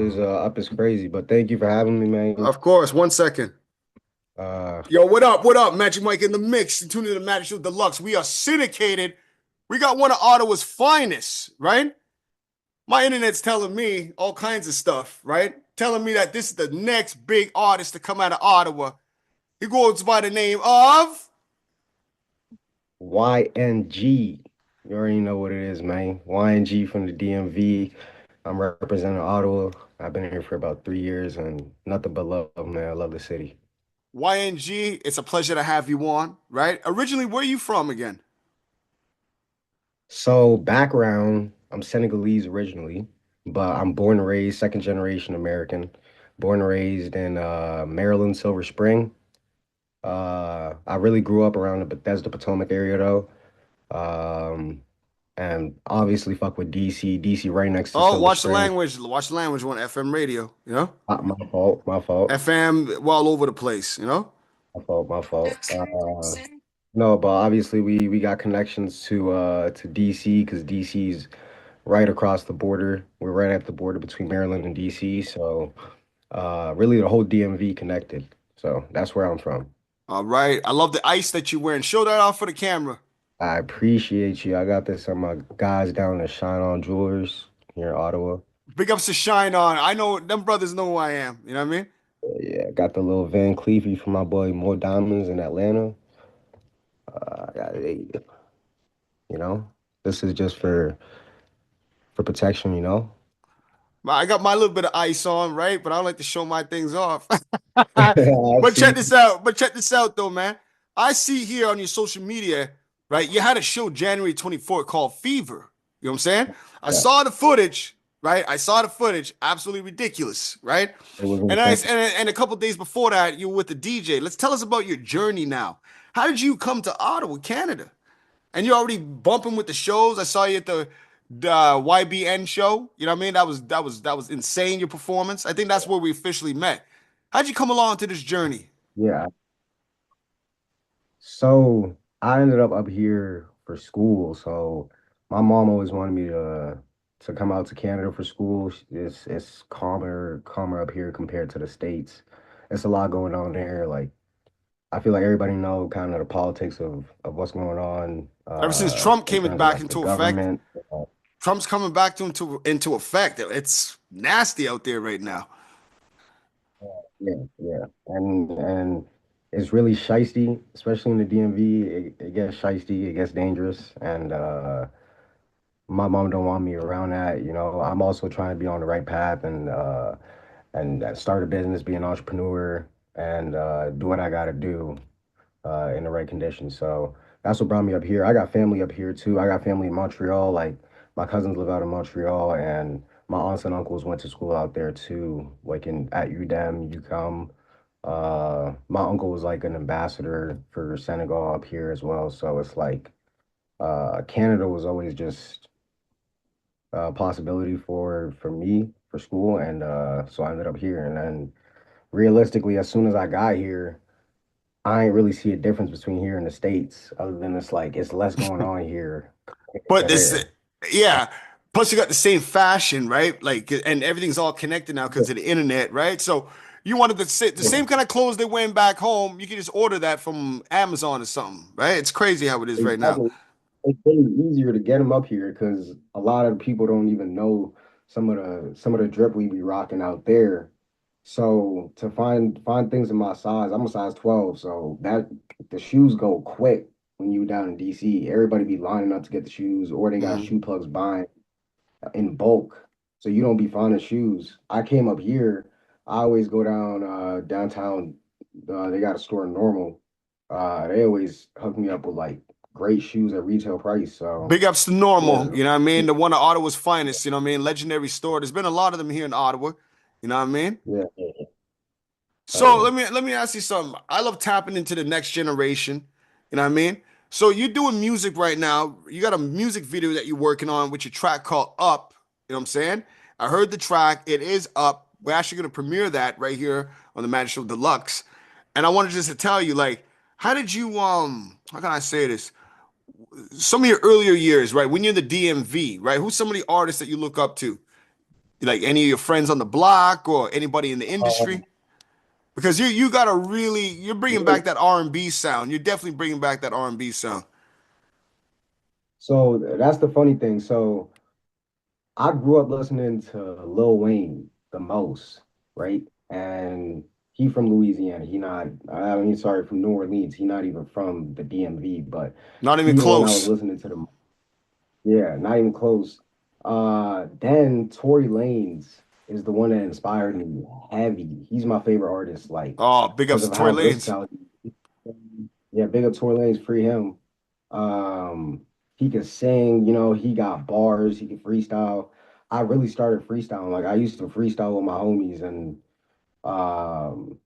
up is crazy. But thank you for having me, man. Of course. 1 second. Uh, Yo, what up? What up? Magic Mike in the mix. Tune in to Magic Show Deluxe. We are syndicated. We got one of Ottawa's finest, right? My internet's telling me all kinds of stuff, right? Telling me that this is the next big artist to come out of Ottawa. He goes by the name of. YNG. You already know what it is, man. YNG from the DMV. I'm representing Ottawa. I've been here for about 3 years and nothing but love, man. I love the city. YNG, it's a pleasure to have you on, right? Originally, where are you from again? So background, I'm Senegalese originally, but I'm born and raised second generation American. Born and raised in Maryland, Silver Spring. I really grew up around the Bethesda Potomac area though. Um, and obviously fuck with DC. DC right next to Oh, Silver watch the Spring. language. Watch the language on FM radio, you know? My fault, my fault, FM all over the place, you know? my fault, my fault. No, but obviously we got connections to DC because DC's right across the border. We're right at the border between Maryland and DC. So really the whole DMV connected. So that's where I'm from. All right. I love the ice that you're wearing. Show that off for the camera. I appreciate you. I got this on my guys down at Shine On Jewelers here in Ottawa. Big ups to Shine On. I know them brothers know who I am. You know what I mean? Yeah, got the little Van Cleefy from my boy More Diamonds in Atlanta. You know, this is just for protection, you know. I got my little bit of ice on, right? But I don't like to show my things off. I But check see. this out. But check this out, though, man. I see here on your social media, right? You had a show January 24th called Fever. You know what I'm saying? I Yeah, saw the footage, right? I saw the footage. Absolutely ridiculous, right? it was And I insane. and a couple days before that, you were with the DJ. Let's tell us about your journey now. How did you come to Ottawa, Canada? And you're already bumping with the shows. I saw you at the YBN show. You know what I mean? That was insane. Your performance. I think that's where we officially met. How'd you come along to this journey? Yeah. So I ended up here for school. So my mom always wanted me to come out to Canada for school. It's calmer up here compared to the States. It's a lot going on there. Like I feel like everybody know kind of the politics of what's going on Ever since Trump in came terms of back like the into effect, government. Trump's coming back into effect. It's nasty out there right now. Yeah, yeah. And it's really shisty, especially in the DMV. It gets shisty, it gets dangerous. And my mom don't want me around that. You know, I'm also trying to be on the right path and start a business, be an entrepreneur, and do what I gotta do in the right conditions. So that's what brought me up here. I got family up here too. I got family in Montreal. Like my cousins live out in Montreal, and my aunts and uncles went to school out there too, like in at UDEM, UCOM. My uncle was like an ambassador for Senegal up here as well. So it's like Canada was always just a possibility for me for school, and so I ended up here. And then realistically, as soon as I got here. I ain't really see a difference between here and the States, other than it's like it's less going on here But compared this, to yeah. Plus, you got the same fashion, right? Like, and everything's all connected now because of the internet, right? So you wanted the there. same kind of clothes they're wearing back home. You can just order that from Amazon or something, right? It's crazy how it is right now. Exactly. It's really easier to get them up here because a lot of people don't even know some of the drip we be rocking out there. So to find things in my size, I'm a size 12, so that the shoes go quick when you down in DC. Everybody be lining up to get the shoes, or they got Mhm. shoe plugs buying in bulk, so you don't be finding shoes. I came up here. I always go down downtown. They got a store in Normal. They always hook me up with like great shoes at retail price. So Big ups to yeah, Normal, you know what I mean? The one of Ottawa's finest, you know what I mean? Legendary store. There's been a lot of them here in Ottawa, you know what I mean? yeah, yeah. Oh So yeah. let me ask you something. I love tapping into the next generation. You know what I mean? So you're doing music right now. You got a music video that you're working on with your track called Up. You know what I'm saying? I heard the track. It is up. We're actually gonna premiere that right here on the Magic Show Deluxe. And I wanted just to tell you, like, how did you how can I say this? Some of your earlier years, right? When you're in the DMV, right? Who's some of the artists that you look up to? Like any of your friends on the block or anybody in the industry? Um, Because you got to really you're bringing yeah, back that R&B sound. You're definitely bringing back that R&B sound. so that's the funny thing. So I grew up listening to Lil Wayne the most, right? And he from Louisiana. He not, I mean, sorry, from New Orleans. He not even from the DMV, but Not even he the one I was close. listening to the, yeah, not even close. Then Tory Lanez is the one that inspired me heavy. He's my favorite artist, like, Oh, big because ups of to Tory how Lanez. versatile. Yeah, big up Tory Lanez, free him. Um, he could sing, he got bars, he could freestyle. I really started freestyling. Like I used to freestyle with my homies and um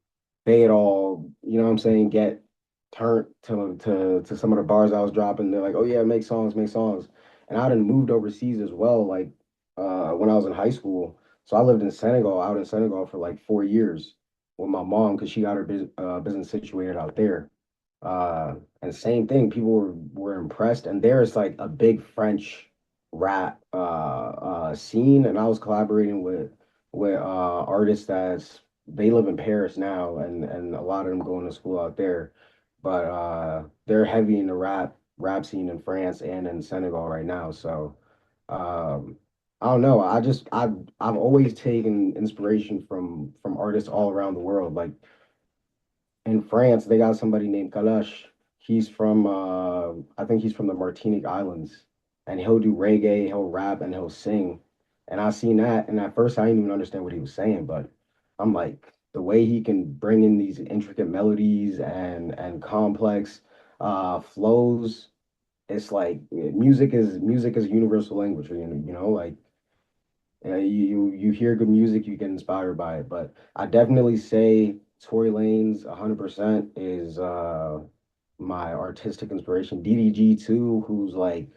they'd all, what I'm saying, get turned to some of the bars I was dropping. They're like, oh yeah, make songs, make songs. And I done moved overseas as well, like when I was in high school. So I lived in Senegal, out in Senegal for like 4 years with my mom because she got her business situated out there. And same thing, people were impressed, and there's like a big French rap scene, and I was collaborating with artists that's they live in Paris now, and a lot of them going to school out there, but they're heavy in the rap scene in France and in Senegal right now. So um, I don't know. I've always taken inspiration from artists all around the world, like in France, they got somebody named Kalash. He's from I think he's from the Martinique Islands. And he'll do reggae, he'll rap, and he'll sing. And I seen that, and at first I didn't even understand what he was saying, but I'm like, the way he can bring in these intricate melodies and complex flows, it's like music is a universal language, like you hear good music, you get inspired by it. But I definitely say Tory Lanez 100% is my artistic inspiration. DDG too, who's like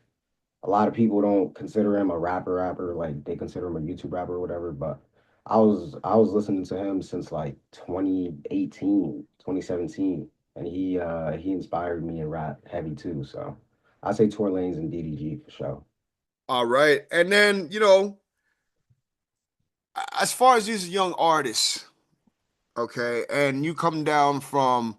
a lot of people don't consider him a rapper, like they consider him a YouTube rapper or whatever. But I was listening to him since like 2018, 2017, and he inspired me in rap heavy too. So I say Tory Lanez and DDG for sure. All right. And then, as far as these young artists, okay, and you come down from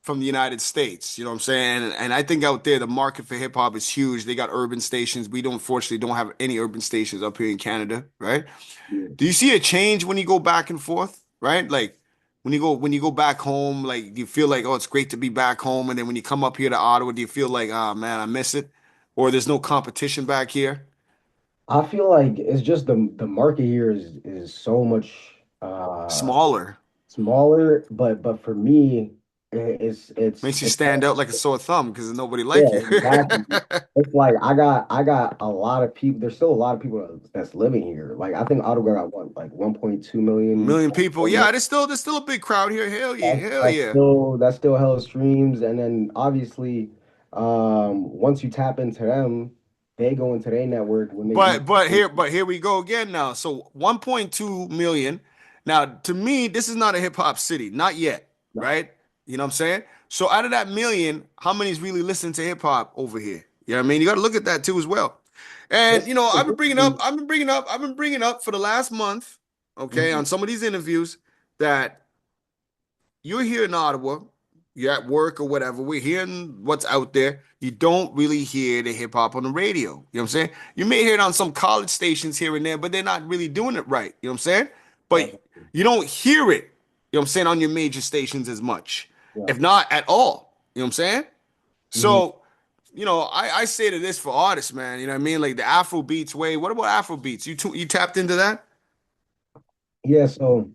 the United States, you know what I'm saying? And I think out there the market for hip hop is huge. They got urban stations. We don't fortunately don't have any urban stations up here in Canada, right? Yeah. Do you see a change when you go back and forth, right? Like when you go back home, like do you feel like, oh, it's great to be back home, and then when you come up here to Ottawa, do you feel like, oh man, I miss it, or there's no competition back here? I feel like it's just the market here is so much Smaller smaller, but for me, makes you it's stand out like a sore thumb because nobody yeah, like you. exactly. It's like I got a lot of people. There's still a lot of people that's living here. Like I think Ottawa got what, like 1.2 million. Million people, yeah. There's still a big crowd here. Hell yeah, hell That's yeah. still hella streams, and then obviously, once you tap into them, they go into their network when they do. But here we go again now. So 1.2 million. Now, to me, this is not a hip hop city, not yet, No, right? You know what I'm saying? So out of that million, how many is really listening to hip hop over here? You know what I mean? You got to look at that too as well. And it's I've been bringing up for the last month, okay, Mhm. on some of these interviews that you're here in Ottawa, you're at work or whatever, we're hearing what's out there. You don't really hear the hip hop on the radio. You know what I'm saying? You may hear it on some college stations here and there, but they're not really doing it right. You know what I'm saying? But you don't hear it, you know what I'm saying, on your major stations as much, Yeah. if not at all. You know what I'm saying? Mhm. So, I say to this for artists, man, you know what I mean? Like the Afro beats way. What about Afro beats? You tapped into that? Yeah, so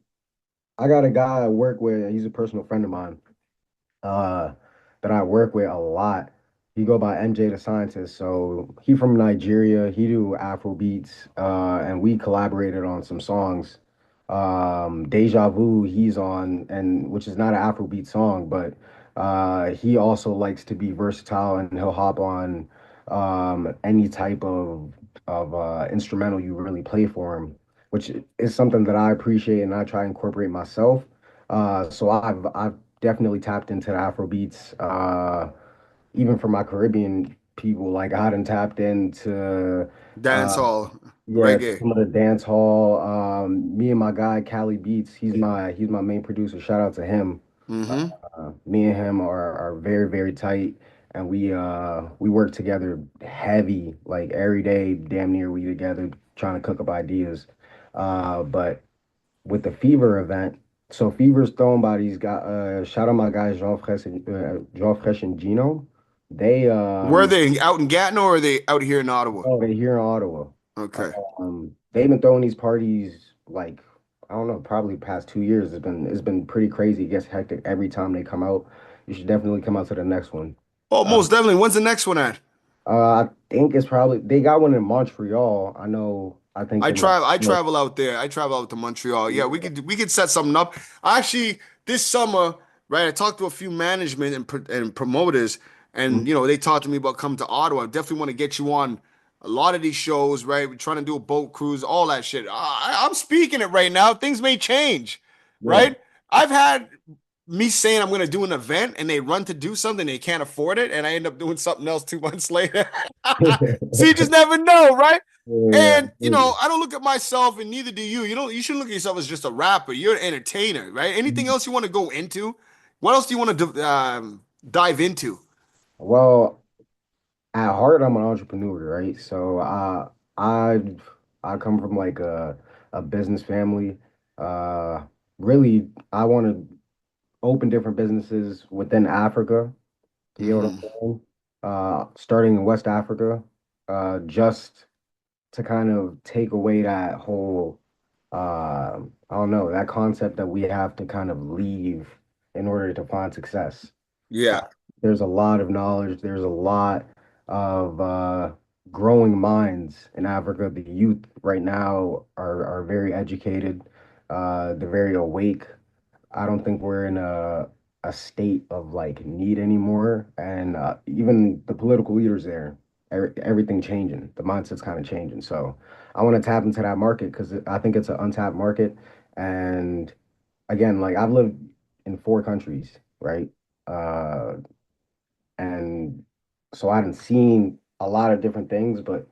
I got a guy I work with. He's a personal friend of mine. uh that I work with a lot. He go by MJ the Scientist. So he from Nigeria. He do Afro beats, and we collaborated on some songs. Deja Vu, he's on, and which is not an Afro beat song, but he also likes to be versatile and he'll hop on any type of instrumental you really play for him, which is something that I appreciate and I try to incorporate myself. So I've definitely tapped into the Afro beats, even for my Caribbean people. Like I done tapped into Dance uh hall, yeah, reggae. some of the dance hall. Me and my guy Cali Beats, he's my main producer. Shout out to him. Mm-hmm. Me and him are very, very tight, and we work together heavy, like every day, damn near we together trying to cook up ideas. But with the Fever event, so Fever's thrown by these guys. Shout out my guys Jean Fresh and Gino. They Were they out in Gatineau or are they out here in Ottawa? oh, they're here in Ottawa. Okay. They've been throwing these parties like I don't know, probably past 2 years. It's been pretty crazy. It gets hectic every time they come out. You should definitely come out to the next one. Oh, Uh, most definitely. When's the next one at? I think it's probably they got one in Montreal. I know. I think in like I travel out there. I travel out to Montreal. Yeah, we could set something up. Actually, this summer, right? I talked to a few management and promoters, and they talked to me about coming to Ottawa. I definitely want to get you on a lot of these shows, right? We're trying to do a boat cruise, all that shit. I'm speaking it right now. Things may change, yeah. right? I've had me saying I'm going to do an event, and they run to do something, they can't afford it, and I end up doing something else 2 months later. So you just never know, right? Yeah, And I don't look at myself, and neither do you. You shouldn't look at yourself as just a rapper. You're an entertainer, right? Anything else you want to go into? What else do you want to dive into? well, at heart, I'm an entrepreneur, right? So I I come from like a business family. Uh, Really, I want to open different businesses within Africa. You know what Hmm. I'm saying? Starting in West Africa, just to kind of take away that whole, I don't know, that concept that we have to kind of leave in order to find success. Uh, Yeah, there's a lot of knowledge. There's a lot of growing minds in Africa. The youth right now are very educated. They're very awake. I don't think we're in a state of like need anymore. And even the political leaders there, everything changing. The mindset's kind of changing. So I want to tap into that market because I think it's an untapped market. And again, like I've lived in 4 countries, right? Uh, and so I haven't seen a lot of different things, but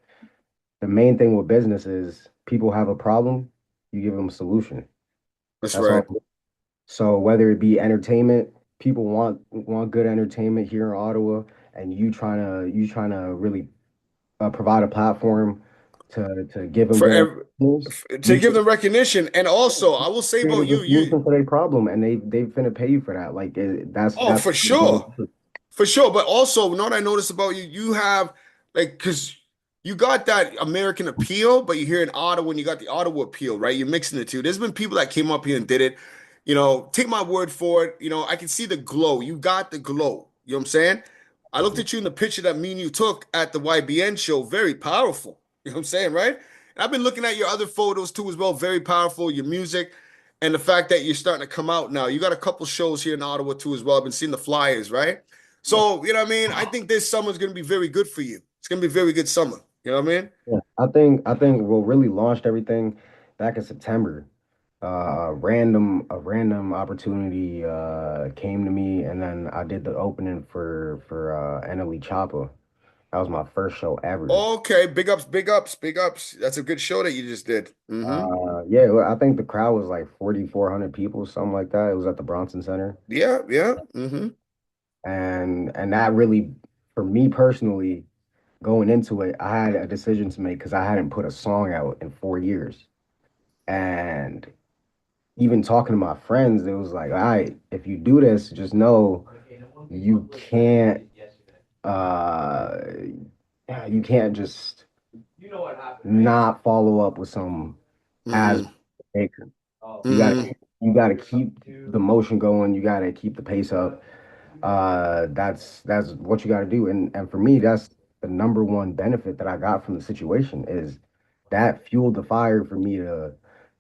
the main thing with business is people have a problem, you give them a solution. that's That's all. right. So whether it be entertainment, people want good entertainment here in Ottawa, and you trying to really provide a platform to give them For good ev entertainment, to you give should them recognition, and also I will say about create you, a solution for their problem, and they finna pay you for that. Like oh, that's for sure. For sure, but also, you know what I noticed about you? You have because you got that American appeal, but you're here in Ottawa and you got the Ottawa appeal, right? You're mixing the two. There's been people that came up here and did it. Take my word for it. I can see the glow. You got the glow. You know what I'm saying? I looked at you in the picture that me and you took at the YBN show. Very powerful. You know what I'm saying, right? And I've been looking at your other photos too as well. Very powerful. Your music and the fact that you're starting to come out now. You got a couple shows here in Ottawa too as well. I've been seeing the flyers, right? So, you know what I mean? I think this summer's going to be very good for you. It's going to be a very good summer. You know what I mean? Yeah, I think what really launched everything back in September. A random opportunity came to me, and then I did the opening for NLE Choppa. That was my first show ever. Okay. Big ups, big ups, big ups. That's a good show that you just did. Hmm. Yeah, well, I think the crowd was like 4,400 people, something like that. It was at the Bronson Center, Yeah, yeah. Hmm. and that really, for me personally, going into it, I had a decision to make because I hadn't put a song out in 4 years, and even talking to my friends, it was like, all right, if you do this, just know you can't uh you can't just not follow up with some as Hmm. maker. You gotta Hmm. you gotta keep the motion going, you gotta keep the pace up. That's what you gotta do. And for me, that's the number one benefit that I got from the situation is that fueled the fire for me to,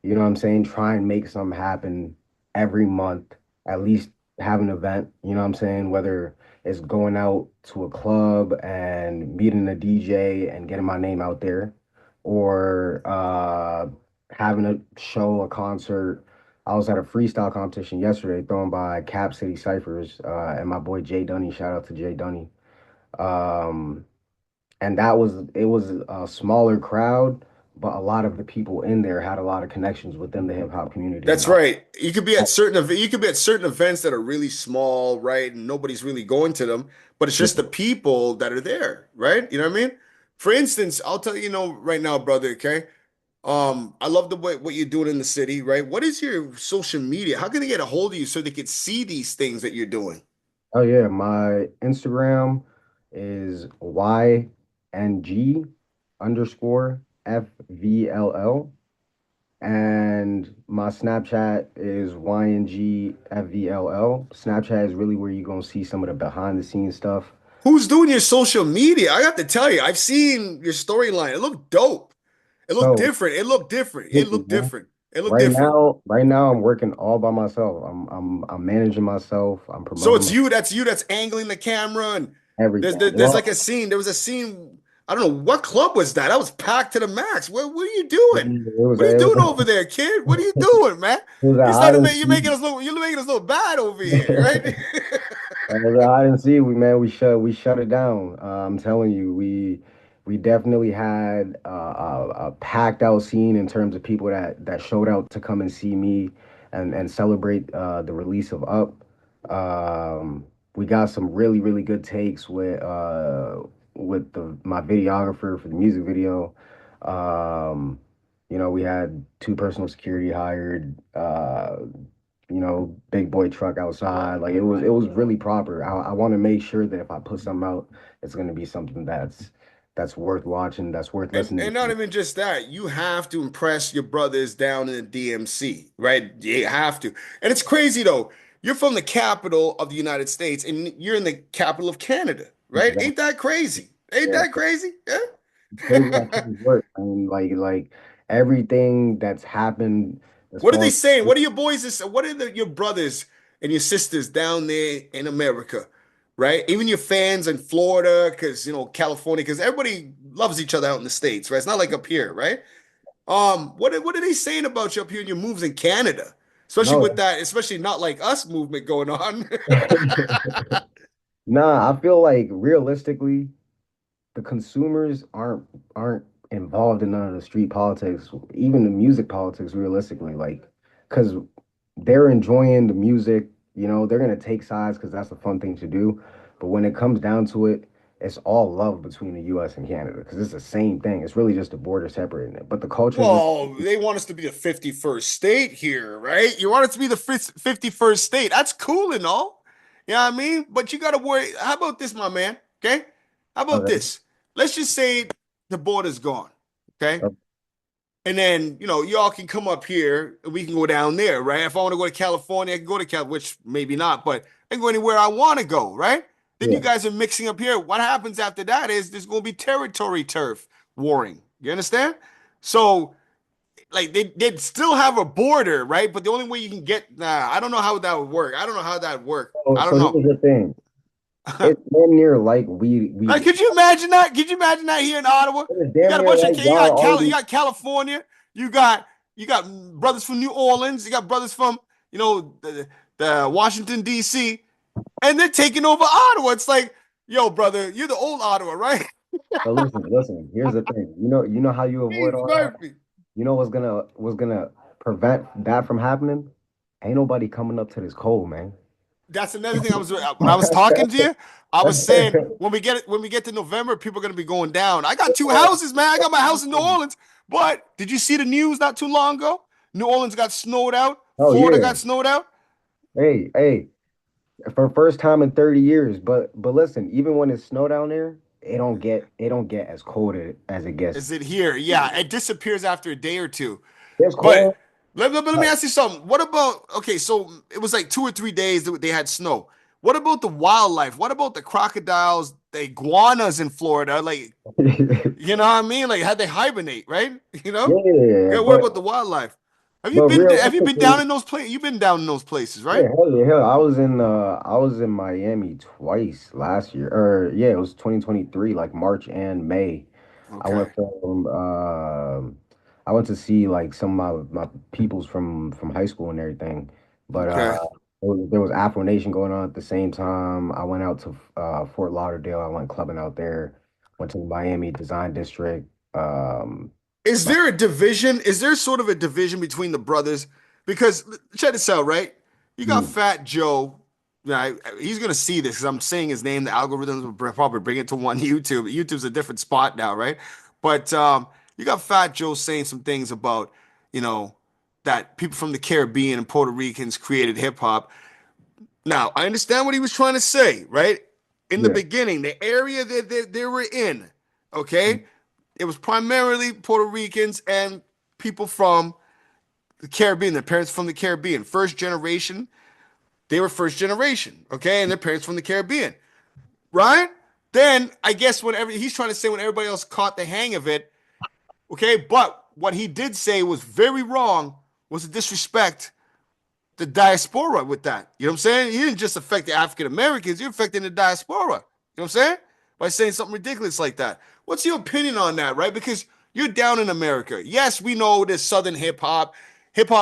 you know what I'm saying, try and make something happen every month, at least have an event, you know what I'm saying, whether it's going out to a club and meeting a DJ and getting my name out there, or having a show, a concert. I was at a freestyle competition yesterday thrown by Cap City Cyphers and my boy Jay Dunny. Shout out to Jay Dunny. Um, and that was it was a smaller crowd, but a lot of the people in there had a lot of connections within the hip hop community, and That's right. You could be at you could be at certain events that are really small, right? And nobody's really going to them, but it's just the yeah. people that are there, right? You know what I mean? For instance, I'll tell you, right now, brother, okay? I love the way what you're doing in the city, right? What is your social media? How can they get a hold of you so they could see these things that you're doing? Oh yeah, my Instagram is YNG underscore FVLL, and my Snapchat is YNG FVLL. Snapchat is really where you're gonna see some of the behind the scenes stuff. Who's doing your social media? I have to tell you, I've seen your storyline. It looked dope. It looked So different. It looked different. It listen, looked man, different. It looked different. right now I'm working all by myself. I'm managing myself. I'm So promoting it's you. That's you. That's angling the camera, and everything. there's like a Well, scene. There was a scene. I don't know what club was that. That was packed to the max. What are you it doing? was What are you it doing was over there, kid? What are you doing, man? it was a You hide started and making seek. you're making us look bad over here, right? That was a hide and seek. We shut it down. I'm telling you, we definitely had a packed out scene in terms of people that showed out to come and see me and celebrate the release of Up. We got some really good takes with the my videographer for the music video. Um, we had two personal security hired. Big boy truck outside. Like it was really proper. I want to make sure that if I put something out, it's going to be something that's worth watching, that's worth listening And not to. even just that, you have to impress your brothers down in the DMC, right? You have to. And it's crazy though. You're from the capital of the United States and you're in the capital of Canada, right? Exactly. Ain't that crazy? Ain't Yeah. that crazy? Crazy how Yeah. things work. I mean, like everything that's happened as What are far they as saying? What are your boys? What are your brothers and your sisters down there in America, right? Even your fans in Florida, because California, because everybody loves each other out in the States, right? It's not like up here, right? What are they saying about you up here in your moves in Canada? Especially no. with that, especially not like us movement going on. Nah, I feel like realistically, the consumers aren't involved in none of the street politics, even the music politics, realistically, like because they're enjoying the music, they're gonna take sides because that's a fun thing to do. But when it comes down to it, it's all love between the US and Canada because it's the same thing. It's really just the border separating it. But the cultures and Well, they want us to be the 51st state here, right? You want it to be the 51st state. That's cool and all. You know what I mean? But you got to worry. How about this, my man? Okay. How about okay, this? Let's just say the border's gone. Okay. okay, And then, y'all can come up here and we can go down there, right? If I want to go to California, I can go to Cal, which maybe not, but I can go anywhere I want to go, right? Then you yeah. guys are mixing up here. What happens after that is there's going to be territory turf warring. You understand? So, like, they'd still have a border, right? But the only way you can get, I don't know how that would work. I don't know how that would work. So, I so don't know. here's the thing. It's damn near like we Like, could you imagine that? Could you imagine that here in Ottawa? it's You damn got a near bunch of like y'all You already. got California, you got brothers from New Orleans, you got brothers from the Washington D.C. and they're taking over Ottawa. It's like, yo, brother, you're the old Ottawa, right? But listen. Here's the thing. You know how you avoid Jeez, all that. Murphy. You know what's gonna prevent that from happening? Ain't nobody coming up to this cold, man. That's another thing I was when I was talking to you, I was saying when we get to November, people are gonna be going down. I got two houses, man. I got my house in New Orleans. But did you see the news not too long ago? New Orleans got snowed out. Oh Florida yeah. got snowed out. Hey, for first time in 30 years. But listen, even when it's snow down there, it don't get as cold as it gets. Is it here? Yeah, it disappears after a day or two. It's But cold. let me ask you something. What about okay? So it was like 2 or 3 days that they had snow. What about the wildlife? What about the crocodiles, the iguanas in Florida? Like, you know what I mean? Like, had they hibernate, right? You know? Yeah, Yeah, what about the wildlife? but Have you been down realistically, in those places? You've been down in those places, right? yeah, hell. I was in Miami twice last year. Or yeah, it was 2023, like March and May. I Okay. went from I went to see like some of my peoples from high school and everything. But Okay. there was Afro Nation going on at the same time. I went out to Fort Lauderdale. I went clubbing out there. Went to the Miami Design District. Is But there a division? Is there sort of a division between the brothers? Because check this out, right? You got mm, Fat Joe. Right? He's gonna see this because I'm saying his name. The algorithms will probably bring it to one YouTube. YouTube's a different spot now, right? But you got Fat Joe saying some things about, you know, that people from the Caribbean and Puerto Ricans created hip hop. Now, I understand what he was trying to say, right? In the yeah, beginning, the area that they were in, okay, mm, it was primarily Puerto Ricans and people from the Caribbean, their parents from the Caribbean. First generation, they were first generation, okay, and their parents from the Caribbean, right? Then I guess whenever he's trying to say when everybody else caught the hang of it, okay, but what he did say was very wrong was the disrespect the diaspora with that. You know what I'm saying? He didn't just affect the African Americans, you're affecting the diaspora. You know what I'm saying? By saying something ridiculous like that. What's your opinion on that, right? Because you're down in America. Yes, we know there's Southern hip hop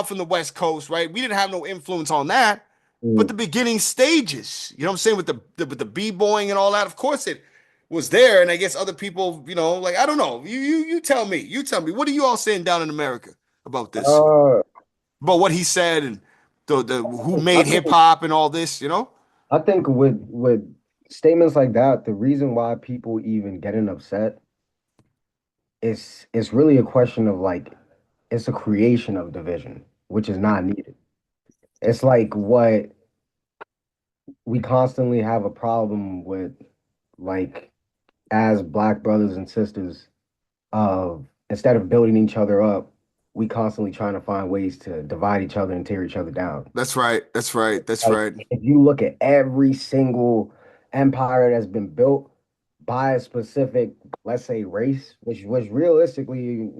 from the West Coast, right? We didn't have no influence on that. But the mm. beginning stages, you know what I'm saying, with the b-boying and all that, of course it was there. And I guess other people, like I don't know. You tell me. You tell me. What are you all saying down in America about this? Uh, About what he said and the who I made hip think hop and all this, you know? I think with statements like that, the reason why people even getting upset is it's really a question of like it's a creation of division, which is not needed. It's like what we constantly have a problem with, like as black brothers and sisters, of instead of building each other up, we constantly trying to find ways to divide each other and tear each other down. That's right. That's right. That's Like right. if you look at every single empire that's been built by a specific, let's say, race, which realistically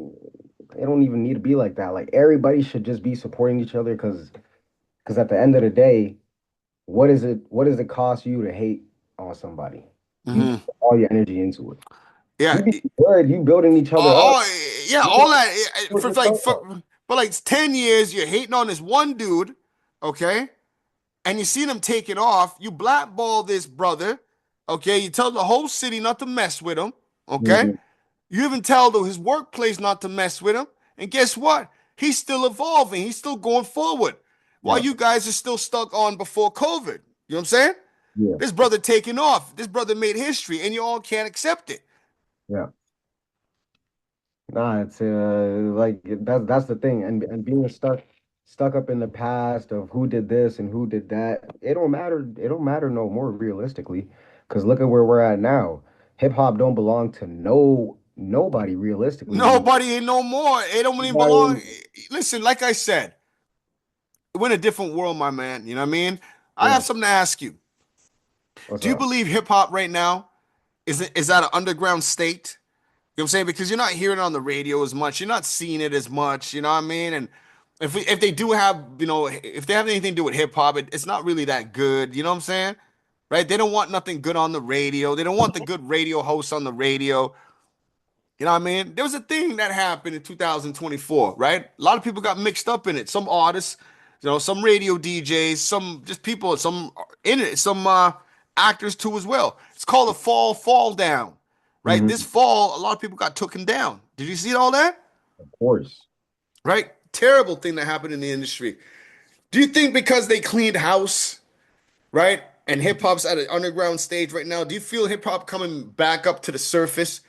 it don't even need to be like that. Like everybody should just be supporting each other because at the end of the day, what does it cost you to hate on somebody? You Hmm. put all your energy into it. Yeah. You be good, you building each other up. Yeah, You all think that put yourself up. for like 10 years you're hating on this one dude, okay? And you see them take it off. You blackball this brother, okay? You tell the whole city not to mess with him, okay? Mhm. You even tell his workplace not to mess with him. And guess what? He's still evolving. He's still going forward. While Yeah, you guys are still stuck on before COVID. You know what I'm saying? yeah, This brother taking off. This brother made history, and you all can't accept it. yeah. Nah, it's like that's the thing, and being stuck up in the past of who did this and who did that. It don't matter. It don't matter no more realistically, because look at where we're at now. Hip hop don't belong to nobody realistically anymore. Nobody ain't no more. It don't even belong. Nobody- Listen, like I said, we're in a different world, my man. You know what I mean? I Yeah, have something to ask you. what's Do you up? believe hip hop right now is that an underground state? You know what I'm saying? Because you're not hearing it on the radio as much. You're not seeing it as much. You know what I mean? And if they do have, if they have anything to do with hip hop, it's not really that good. You know what I'm saying? Right? They don't want nothing good on the radio. They don't want the good radio hosts on the radio. You know what I mean? There was a thing that happened in 2024, right? A lot of people got mixed up in it. Some artists, some radio DJs, some just people, some in it, some actors too as well. It's called a fall down, right? This Hmm. fall, a lot of people got taken down. Did you see all that? Of course. Right? Terrible thing that happened in the industry. Do you think because they cleaned house, right? And hip hop's at an underground stage right now, do you feel hip hop coming back up to the surface?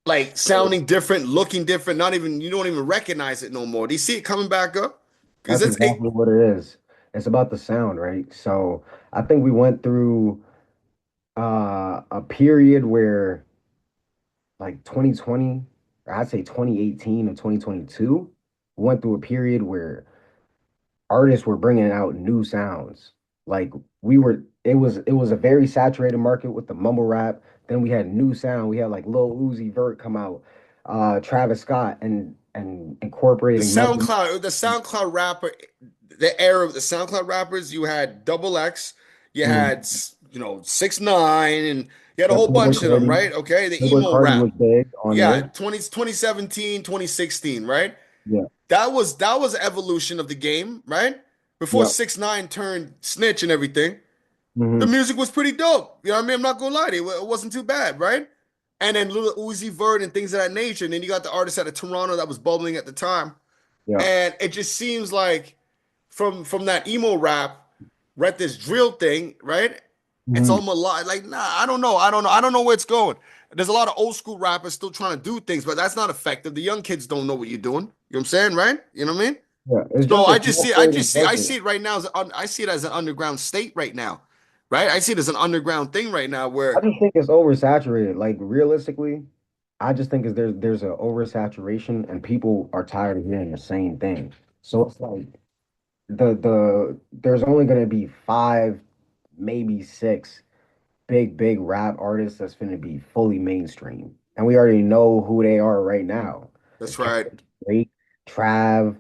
Like sounding different, looking different, not even you don't even recognize it no more. Do you see it coming back up? Because That's it's a exactly what it is. It's about the sound, right? So I think we went through a period where like 2020, or I'd say 2018 and 2022, went through a period where artists were bringing out new sounds. Like it was a very saturated market with the mumble rap. Then we had new sound. We had like Lil Uzi Vert come out, Travis Scott, and the incorporating measures. SoundCloud rapper, the era of the SoundCloud rappers. You had Double X, you Mm. had 6ix9ine, and you had a Yeah, whole Playboy bunch of them, Cardi. right? Okay, the Playboy emo Cardi rap. was big on Yeah, there. 2017, 2016, right? Yeah, That was evolution of the game, right? Before yeah, 6ix9ine turned snitch and everything. The Hmm. music was pretty dope. You know what I mean? I'm not gonna lie to you. It wasn't too bad, right? And then Lil Uzi Vert and things of that nature. And then you got the artist out of Toronto that was bubbling at the time. Yeah. And it just seems like from that emo rap, right? This drill thing, right? It's Hmm. almost like nah, I don't know. I don't know where it's going. There's a lot of old school rappers still trying to do things, but that's not effective. The young kids don't know what you're doing. You know what I'm saying, right? You know what I mean? Yeah. It's So just a frustrating I budget. see it right now as I see it as an underground state right now, right? I see it as an underground thing right now I where just think it's oversaturated. Like realistically, I just think is there's a oversaturation and people are tired of hearing the same thing. So it's like there's only gonna be five, maybe six big rap artists that's gonna be fully mainstream. And we already know who they are right now. It's that's right. Kendrick, Drake, Trav,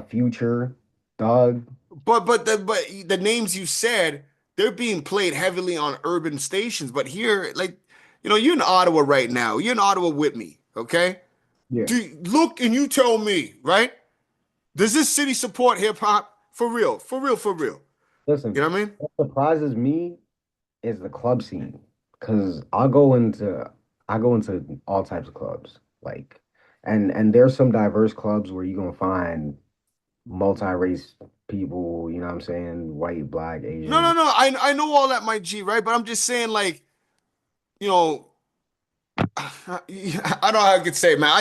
Future, Doug. But the names you said, they're being played heavily on urban stations. But here, like, you're in Ottawa right now. You're in Ottawa with me, okay? Yeah. Do look and you tell me, right? Does this city support hip hop? For real, for real, for real. You Listen, know what I mean? what surprises me is the club scene because I go into all types of clubs like and there's some diverse clubs where you're gonna find multi-race people, you know what I'm saying, white, black, No, no, Asian. no. I know all that, my G, right? But I'm just saying, like, you know, I don't know how I could say, it, man.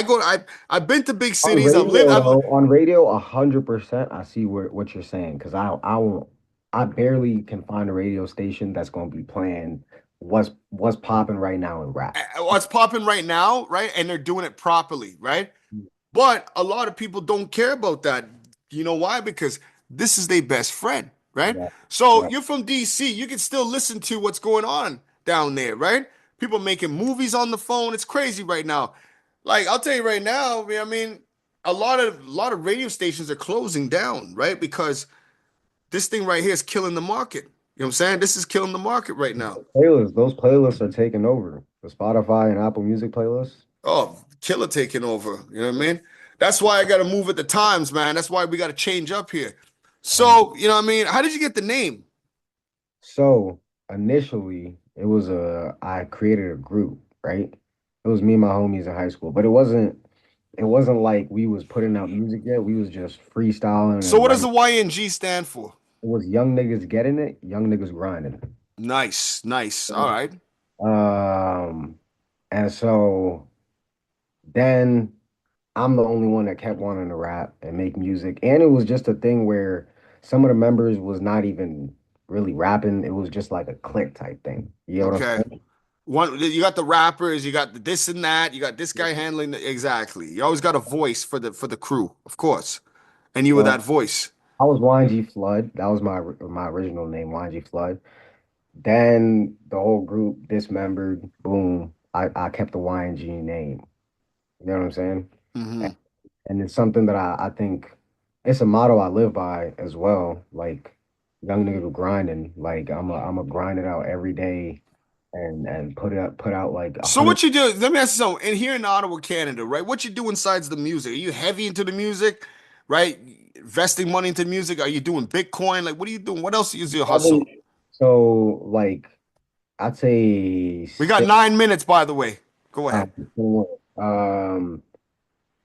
I've been to big On cities. radio though, on radio 100% I see what you're saying because I won't I barely can find a radio station that's gonna be playing what's popping right now in rap. what's popping right now, right? And they're doing it properly, right? But a lot of people don't care about that. You know why? Because this is their best friend, right? Yeah, So yeah. you're from DC, you can still listen to what's going on down there, right? People making movies on the phone. It's crazy right now. Like I'll tell you right now, I mean, a lot of radio stations are closing down, right? Because this thing right here is killing the market. You know what I'm saying? This is killing the market right now. Playlists, those playlists are taking over. The Spotify and Apple Music playlists. Oh, killer taking over. You know what I mean? That's why I got to move at the times, man. That's why we got to change up here. So, you know what I mean? How did you get the name? So initially, I created a group, right? It was me and my homies in high school, but it wasn't like we was putting out music yet. We was just freestyling So, and what does writing. the YNG stand for? It was young niggas getting it, young niggas grinding. Nice, nice. All right. Um, and so then I'm the only one that kept wanting to rap and make music. And it was just a thing where some of the members was not even really rapping. It was just like a click type thing. You know what Okay. I'm One, you got the rappers, you got the this and that, you got this guy handling exactly. You always got a voice for the crew, of course, and you were saying? that voice. I was YNG Flood. That was my original name, YNG Flood. Then the whole group dismembered. Boom. I kept the YNG name. You know what I'm saying? Hmm. And it's something that I think it's a motto I live by as well. Like young nigga grinding. Like I'm a grind it out every day and put out like a So hundred. what you do? Let me ask you something. And here in Ottawa, Canada, right? What you do besides the music? Are you heavy into the music, right? Investing money into music? Are you doing Bitcoin? Like, what are you doing? What else is your I've been hustle? so like I'd say We got 9 minutes, by the way. Go uh, ahead. um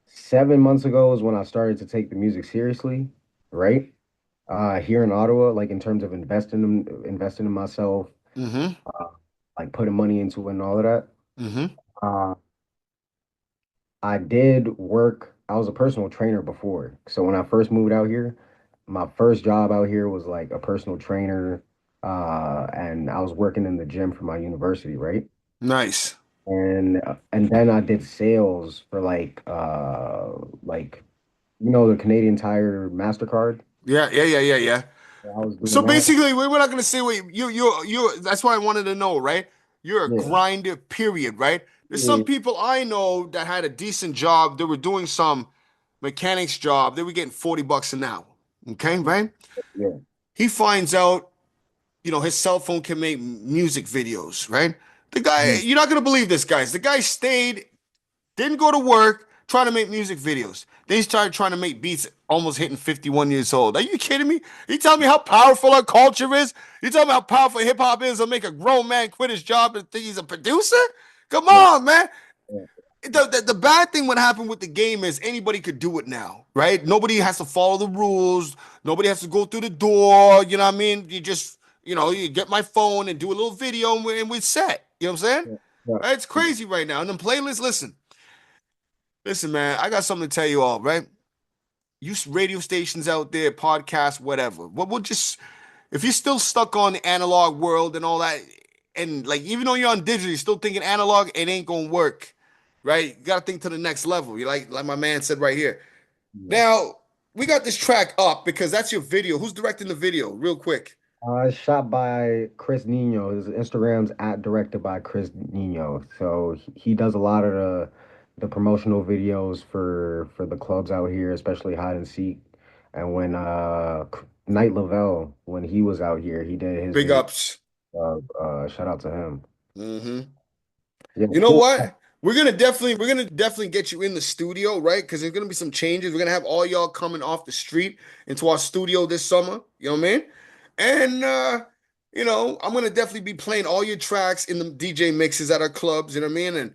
7 months ago is when I started to take the music seriously, right? Here in Ottawa, like in terms of investing in myself, Mm-hmm. uh, like putting money into it and all of that. Mm-hmm. Uh, I did work. I was a personal trainer before. So when I first moved out here, my first job out here was like a personal trainer, and I was working in the gym for my university, right? Nice. And then I did sales for like the Canadian Tire MasterCard. Yeah, yeah, yeah, yeah, yeah. I was doing So that. basically, we're not gonna say what you. That's why I wanted to know, right? You're a Yeah. grinder, period, right? There's some Yeah. people I know that had a decent job. They were doing some mechanics job. They were getting $40 an hour. Okay, right? Yeah. He finds out, his cell phone can make music videos, right? The guy, Mhm. you're not gonna believe this, guys. The guy stayed, didn't go to work, trying to make music videos. Then he started trying to make beats almost hitting 51 years old. Are you kidding me? You telling me how powerful our culture is? You telling me how powerful hip hop is to make a grown man quit his job and think he's a producer? Come Yeah, on, man. yeah, The bad thing what happened with the game is anybody could do it now, right? Nobody has to follow the rules. Nobody has to go through the door. You know what I mean? You just, you get my phone and do a little video and we're set. You know what I'm saying? yeah, yeah. Right? It's crazy right now. And then playlists, listen, man, I got something to tell you all, right? You radio stations out there, podcasts, whatever. What we'll just if you're still stuck on the analog world and all that, and like even though you're on digital, you're still thinking analog, it ain't gonna work, right? You gotta think to the next level. You like my man said right here. Yeah. Now we got this track up because that's your video. Who's directing the video? Real quick. It's shot by Chris Nino. His Instagram's at directed by Chris Nino. So he does a lot of the promotional videos for the clubs out here, especially hide and seek. And when Night Lavelle, when he was out here, he did his Big video. ups. Shout out to him. Hmm. Yeah, You know cool. what? We're gonna definitely get you in the studio, right? Because there's gonna be some changes. We're gonna have all y'all coming off the street into our studio this summer. You know what I mean? And I'm gonna definitely be playing all your tracks in the DJ mixes at our clubs. You know what I mean? And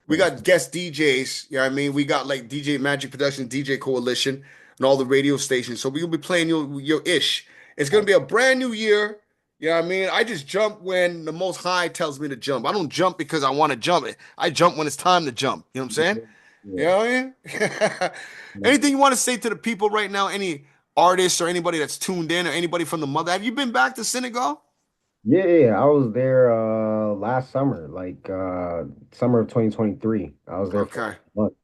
we Yeah, got guest DJs. You know what I mean? We got like DJ Magic Production, DJ Coalition, and all the radio stations. So we'll be playing your ish. It's gonna be a brand new year. You know what I mean? I just jump when the most high tells me to jump. I don't jump because I want to jump. I jump when it's time to jump. You know what I'm saying? You yeah, know what I mean? yeah. Anything you want to say to the people right now? Any artists or anybody that's tuned in or anybody from the mother? Have you been back to Senegal? Yeah, yeah, I was there last summer, like summer of 2023. I was there for Okay. a month.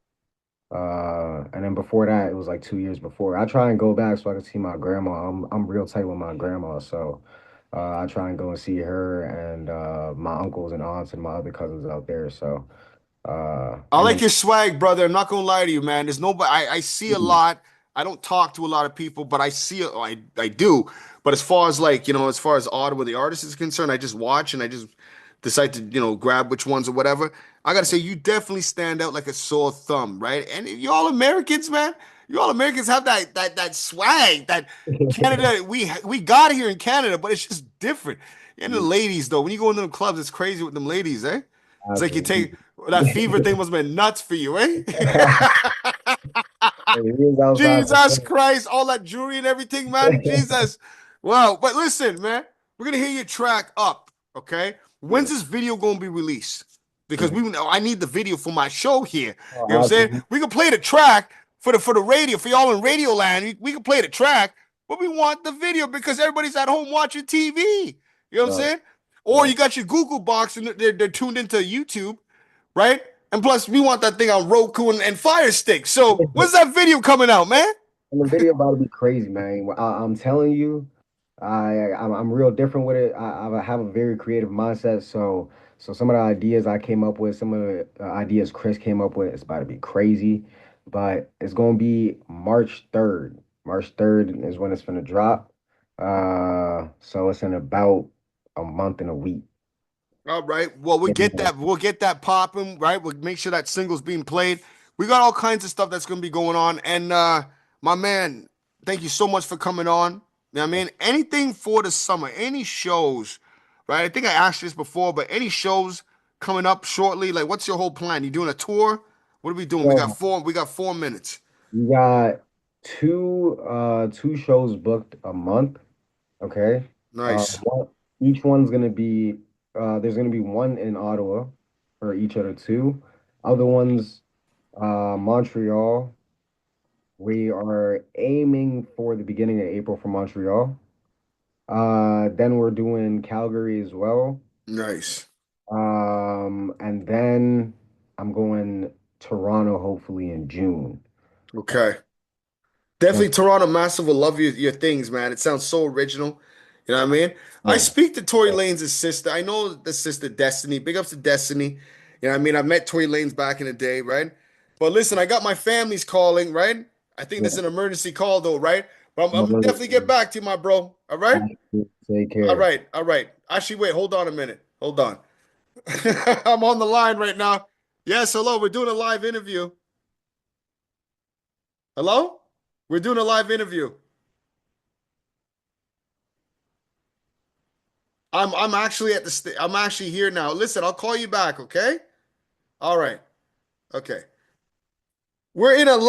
And then before that, it was like 2 years before. I try and go back so I can see my grandma. I'm real tight with my grandma, so I try and go and see her and my uncles and aunts and my other cousins out there. So I and like then your swag, brother. I'm not gonna lie to you, man. There's nobody. I see a lot. I don't talk to a lot of people, but I see. I do. But as far as like as far as Ottawa, the artist is concerned, I just watch and I just decide to grab which ones or whatever. I gotta say, you definitely stand out like a sore thumb, right? And you all Americans, man. You all Americans have that swag that Canada we got here in Canada, but it's just different. And the ladies though, when you go into the clubs, it's crazy with them ladies, eh? It's like you take absolutely. that fever thing must have been nuts for you, eh? He was outside for Jesus fun. Christ, all that jewelry and everything, man. Jesus. Wow. But listen, man, we're gonna hear your track up, okay? When's Yeah, this video gonna be released? Because yeah. I need the video for my show here. You know what Oh, I'm saying? absolutely. We can play the track for the radio, for y'all in Radio Land. We can play the track, but we want the video because everybody's at home watching TV. You know what I'm Right, saying? Or right. you got your Google box and they're tuned into YouTube, right? And plus, we want that thing on Roku and Fire Stick. So, when's that video coming out, man? And the video about to be crazy, man. I'm telling you, I'm real different with it. I have a very creative mindset, so some of the ideas I came up with, some of the ideas Chris came up with, it's about to be crazy. But it's gonna be March 3rd. March 3rd is when it's gonna drop. So it's in about a month and a week. All right. Well, we Yeah, get that. We'll get that popping, right? We'll make sure that single's being played. We got all kinds of stuff that's gonna be going on. And my man, thank you so much for coming on. You know what I mean? Anything for the summer, any shows, right? I think I asked you this before, but any shows coming up shortly? Like, what's your whole plan? You doing a tour? What are we doing? so We got 4 minutes. we got two shows booked a month. Okay. Nice. Each one's gonna be there's gonna be one in Ottawa for each of the two. Other ones, Montreal. We are aiming for the beginning of April for Montreal. Then we're doing Calgary as well. Nice. And then I'm going Toronto hopefully in June. Okay. And Definitely Toronto Massive will love your things, man. It sounds so original. You know what I mean? I yeah, speak to Tory Lanez' sister. I know the sister Destiny. Big ups to Destiny. You know what I mean? I met Tory Lanez back in the day, right? But listen, I got my family's calling, right? I think this is yeah. an emergency call though, right? But I'm gonna Mother- definitely get back to you, my bro. All right? Take All care. right, all right. Actually, wait, hold on a minute. Hold on. I'm on the line right now. Yes, hello. We're doing a live interview. Hello? We're doing a live interview. I'm actually at the I'm actually here now. Listen, I'll call you back, okay? All right. Okay. We're in an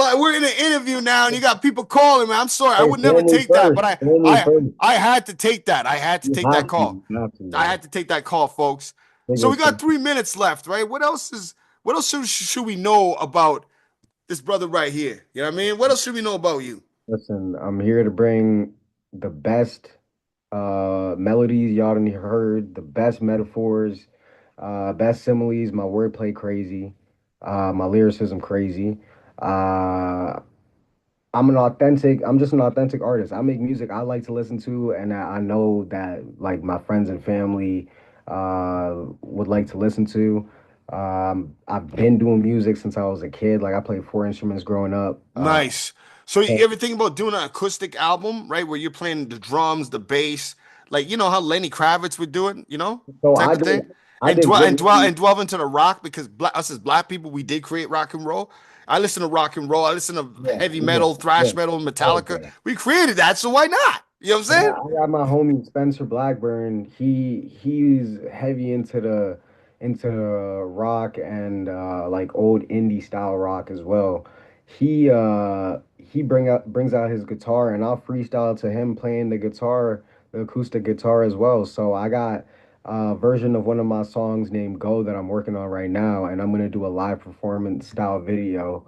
interview now, and you got people calling, man. I'm sorry. I Hey, would never family take that, first. but Family first. I had to take that. I had to You take that have to. call. You have to, I man. had to take that call, folks. Big So we got respect. 3 minutes left, right? What else should we know about this brother right here? You know what I mean? What else should we know about you? Listen, I'm here to bring the best melodies y'all done heard, the best metaphors, best similes, my wordplay crazy, my lyricism crazy. Uh I'm just an authentic artist. I make music I like to listen to, and I know that like my friends and family would like to listen to. I've been doing music since I was a kid. Like I played four instruments growing up. Nice. So you ever think about doing an acoustic album, right? Where you're playing the drums, the bass, like you know how Lenny Kravitz would do it, So type of thing, I did good. and delve into the rock because us as black people, we did create rock and roll. I listen to rock and roll. I listen to Yeah, heavy yeah, metal, thrash yeah. metal, Oh, Metallica. yeah. We created that, so why not? You know what I'm saying? I got my homie Spencer Blackburn. He's heavy into rock and like old indie style rock as well. He brings out his guitar and I'll freestyle to him playing the guitar, the acoustic guitar as well. So I got a version of one of my songs named Go that I'm working on right now, and I'm gonna do a live performance style video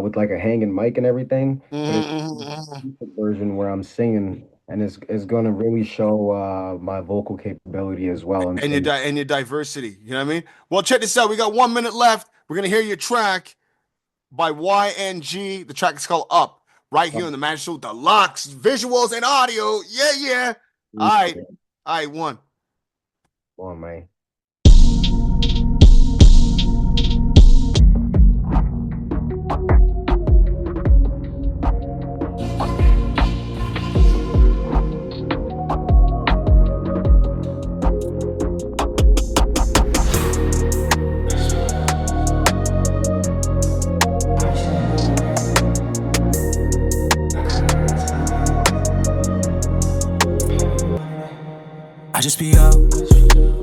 with like a hanging mic and everything. But it's Mhm. a version where I'm singing, and it's gonna really show my vocal capability as well. And And your diversity. You know what I mean? Well, check this out. We got 1 minute left. We're gonna hear your track by YNG. The track is called Up, right here on the Magic Show Deluxe. Visuals and audio. Yeah, yeah. All right. All right, one. Come on, man. I just be up,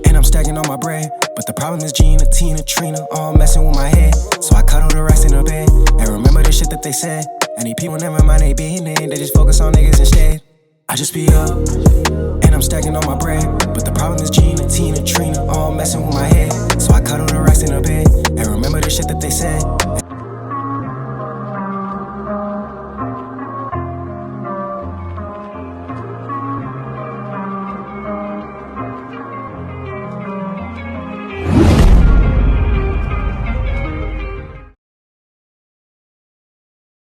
and I'm stacking on my bread. But the problem is Gina, Tina, Trina, all messing with my head. So I cuddle the rest in the bed, and remember the shit that they said. And these people never mind they business, they just focus on niggas instead. I just be up, and I'm stacking on my bread. But the problem is Gina, Tina, Trina, all messing with my head. So I cuddle the rest in the bed, and remember the shit that they said.